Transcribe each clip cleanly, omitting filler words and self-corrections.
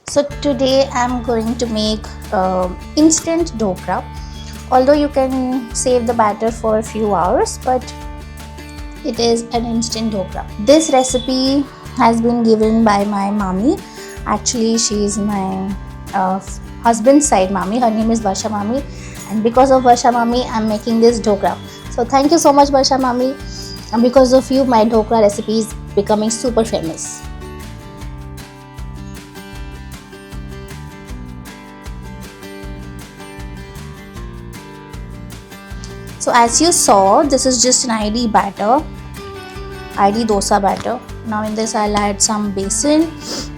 So today I'm going to make instant dhokla. Although you can save the batter for a few hours, but it is an instant dhokla. This recipe has been given by my mommy. Actually, she is my husband's side mommy. Her name is Varsha Mami, and because of Varsha Mami, I'm making this dhokla. So thank you so much, Varsha Mami. And because of you, my dhokla recipe is becoming super famous. So as you saw, this is just an ID batter, ID dosa batter. Now in this I'll add some besan,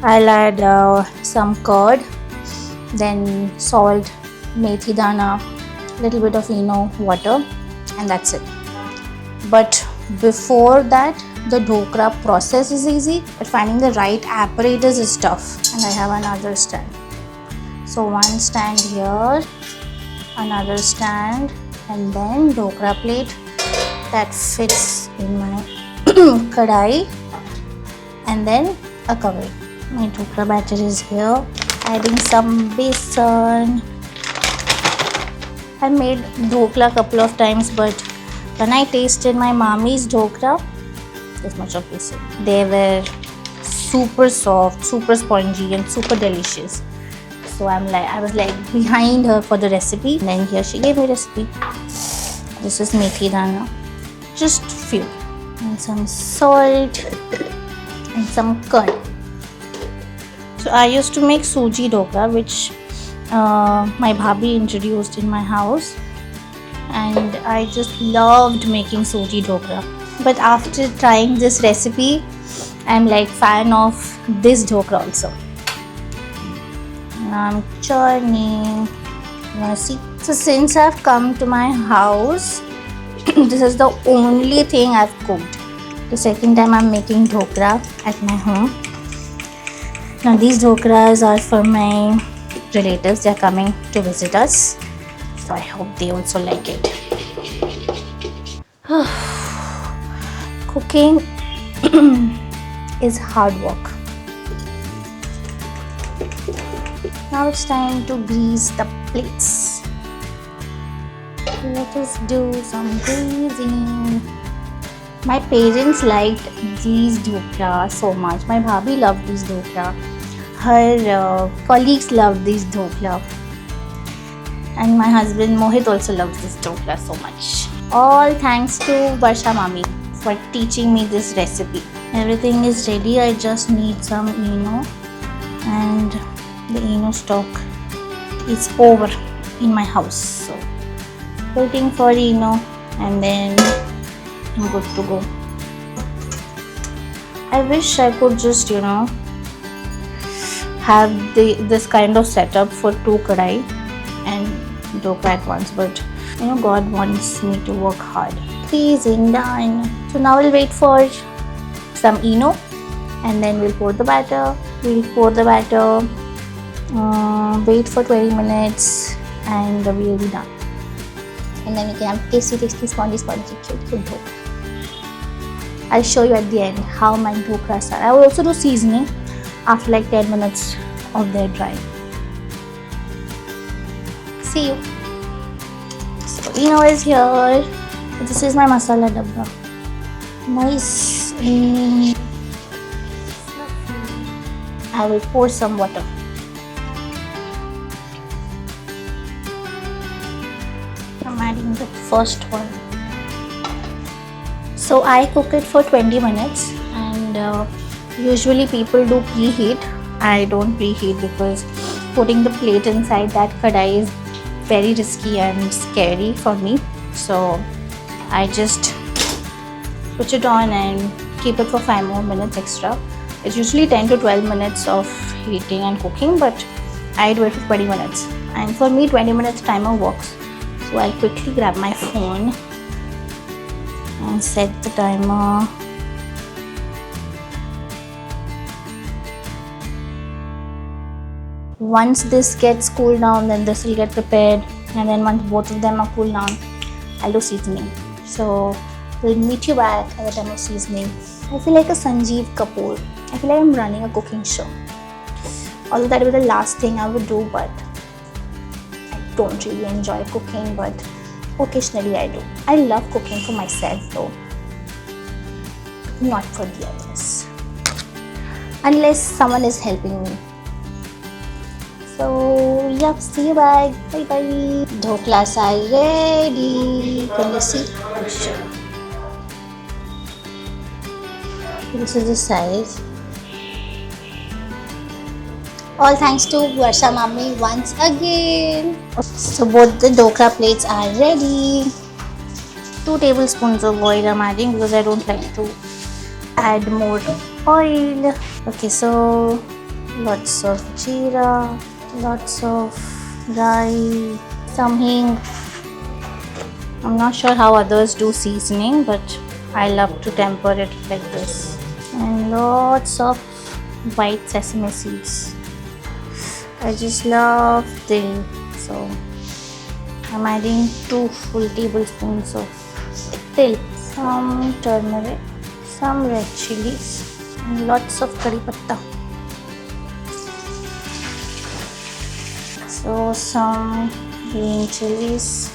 I'll add some curd, then salt, methi dana, little bit of water, and that's it. But before that, the dhokla process is easy, but finding the right apparatus is tough. And I have another stand. So one stand here, another stand, and then dhokla plate that fits in my kadai, and then a cover. My dhokla batter is here. Adding some besan. I made dhokla a couple of times, but when I tasted my mommy's dhokla, this much of besan, they were super soft, super spongy, and super delicious. So I was like behind her for the recipe. And then here she gave me recipe. This is methi dana, just few, and some salt and some curd. So I used to make suji dhokla, which my bhabhi introduced in my house, and I just loved making suji dhokla. But after trying this recipe, I'm like fan of this dhokla also. Now I'm churning. You wanna see? So since I've come to my house, this is the only thing I've cooked. The second time I'm making dhokla at my home. Now these dhoklas are for my relatives. They're coming to visit us. So I hope they also like it. Cooking is hard work. Now it's time to grease the plates. Let us do some greasing. My parents liked these dhokla so much. My bhabhi loved these dhokla. Her colleagues loved these dhokla. And my husband Mohit also loves this dhokla so much. All thanks to Varsha Mami for teaching me this recipe. Everything is ready. I just need some ENO, and the ENO stock is over in my house. So waiting for ENO, and then I'm good to go. I wish I could just have this kind of setup for 2 kadai and dhokla at once, but God wants me to work hard. Freezing done. So now we'll wait for some ENO, and then we'll pour the batter. We'll pour the batter, wait for 20 minutes, and we'll be done. And then you can have tasty, spongy, cute dhokla. I'll show you at the end how my dhoklas are. I will also do seasoning after like 10 minutes of their drying. See you. So ENO is here. This is my masala dabba. Nice. I will pour some water. I'm adding the first one. So I cook it for 20 minutes, and usually people do preheat. I don't preheat because putting the plate inside that kadai is very risky and scary for me. So I just switch it on and keep it for 5 more minutes extra. It's usually 10 to 12 minutes of heating and cooking, but I do it for 20 minutes. And for me, 20 minutes timer works. So I'll quickly grab my phone and set the timer. Once this gets cooled down, then this will get prepared, and then once both of them are cooled down, I'll do seasoning. So we'll meet you back at the time of seasoning. I feel like a Sanjeev Kapoor. I feel like I'm running a cooking show. Although that would be the last thing I would do, but I don't really enjoy cooking, but occasionally I do. I love cooking for myself though, not for the others. Unless someone is helping me. So, yep, see you bye. Bye bye. Dhoklas are ready. Can you see? Sure. This is the size. All thanks to Varsha Mummy once again. So both the dhokla plates are ready. 2 tablespoons of oil I'm adding because I don't like to add more oil. Okay, so lots of jeera, lots of rai, some hing. I'm not sure how others do seasoning, but I love to temper it like this. And lots of white sesame seeds. I just love dill, so I'm adding 2 full tablespoons of dill, some turmeric, some red chilies, and lots of curry patta. So some green chilies.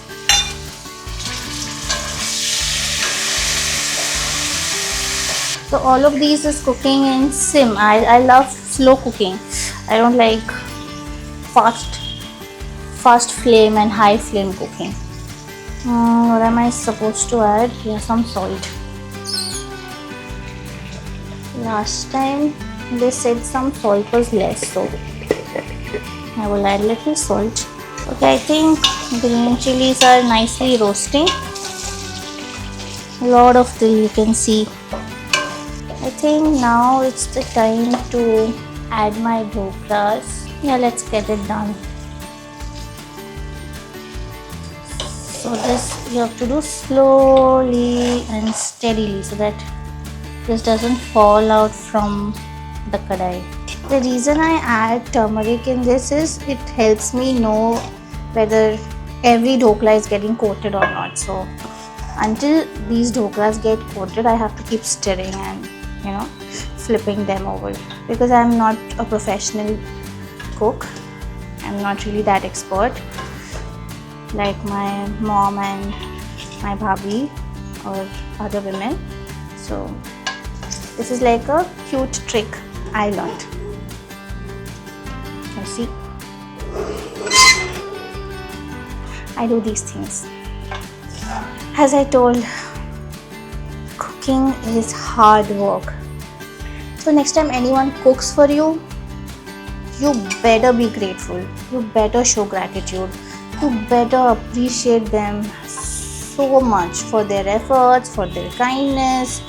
So all of these is cooking in sim. I love slow cooking. I don't like fast flame and high flame cooking. What am I supposed to add? Yeah, some salt. Last time they said some salt was less, so I will add little salt. Okay, I think green chilies are nicely roasting. A lot of dill you can see. I think now it's the time to add my dhoklas. Yeah, let's get it done. So this you have to do slowly and steadily so that this doesn't fall out from the kadai. The reason I add turmeric in this is it helps me know whether every dhokla is getting coated or not. So until these dhoklas get coated, I have to keep stirring and flipping them over, because I'm not a professional cook. I'm not really that expert like my mom and my bhabhi or other women. So this is like a cute trick I learned. You see, I do these things. As I told, cooking is hard work. So next time anyone cooks for you, you better be grateful. You better show gratitude. You better appreciate them so much for their efforts, for their kindness,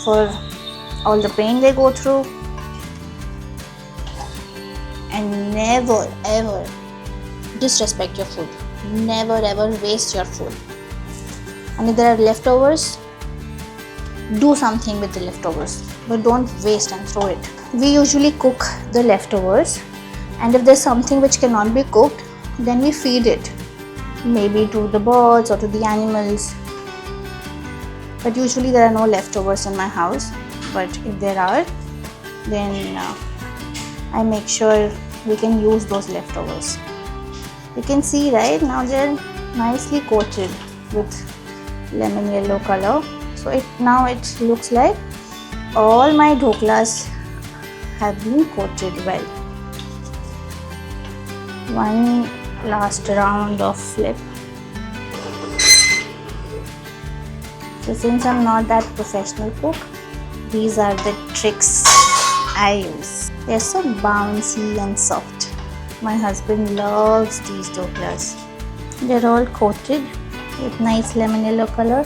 for all the pain they go through. And never ever disrespect your food. Never ever waste your food. And if there are leftovers, do something with the leftovers, but don't waste and throw it. We usually cook the leftovers, and if there's something which cannot be cooked, then we feed it, maybe to the birds or to the animals. But usually there are no leftovers in my house, but if there are, then I make sure we can use those leftovers. You can see, right, now they're nicely coated with lemon yellow color. So now it looks like all my dhoklas have been coated well. One last round of flip. So since I'm not that professional cook, these are the tricks I use. They're so bouncy and soft. My husband loves these dhoklas. They're all coated with nice lemon yellow color.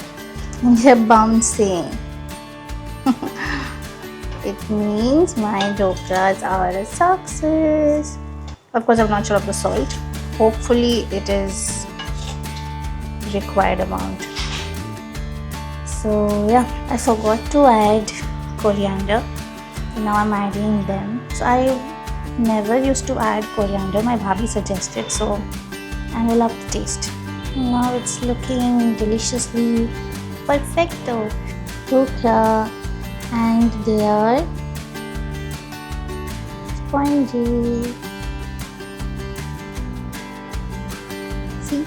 They're bouncing. It means my dhoklas are a success. Of course, I'm not sure of the salt. Hopefully, it is required amount. So yeah, I forgot to add coriander. Now I'm adding them. So I never used to add coriander. My bhabhi suggested so, and I love the taste. Now it's looking deliciously perfecto. Dhokla, and they are Spongy. See?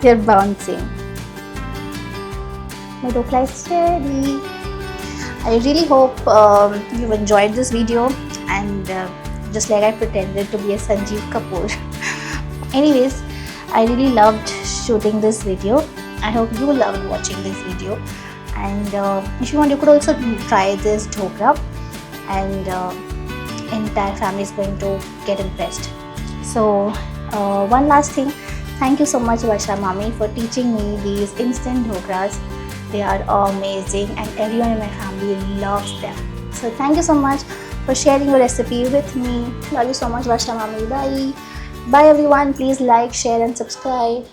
They're bouncing. My Dhokla is ready. I really hope you've enjoyed this video, and just like I pretended to be a Sanjeev Kapoor. Anyways, I really loved shooting this video. I hope you loved watching this video, and if you want, you could also try this dhokla, and entire family is going to get impressed. So one last thing, thank you so much Varsha Mami for teaching me these instant dhoklas. They are amazing and everyone in my family loves them. So thank you so much for sharing your recipe with me. Love you so much Varsha Mami. Bye. Bye everyone. Please like, share and subscribe.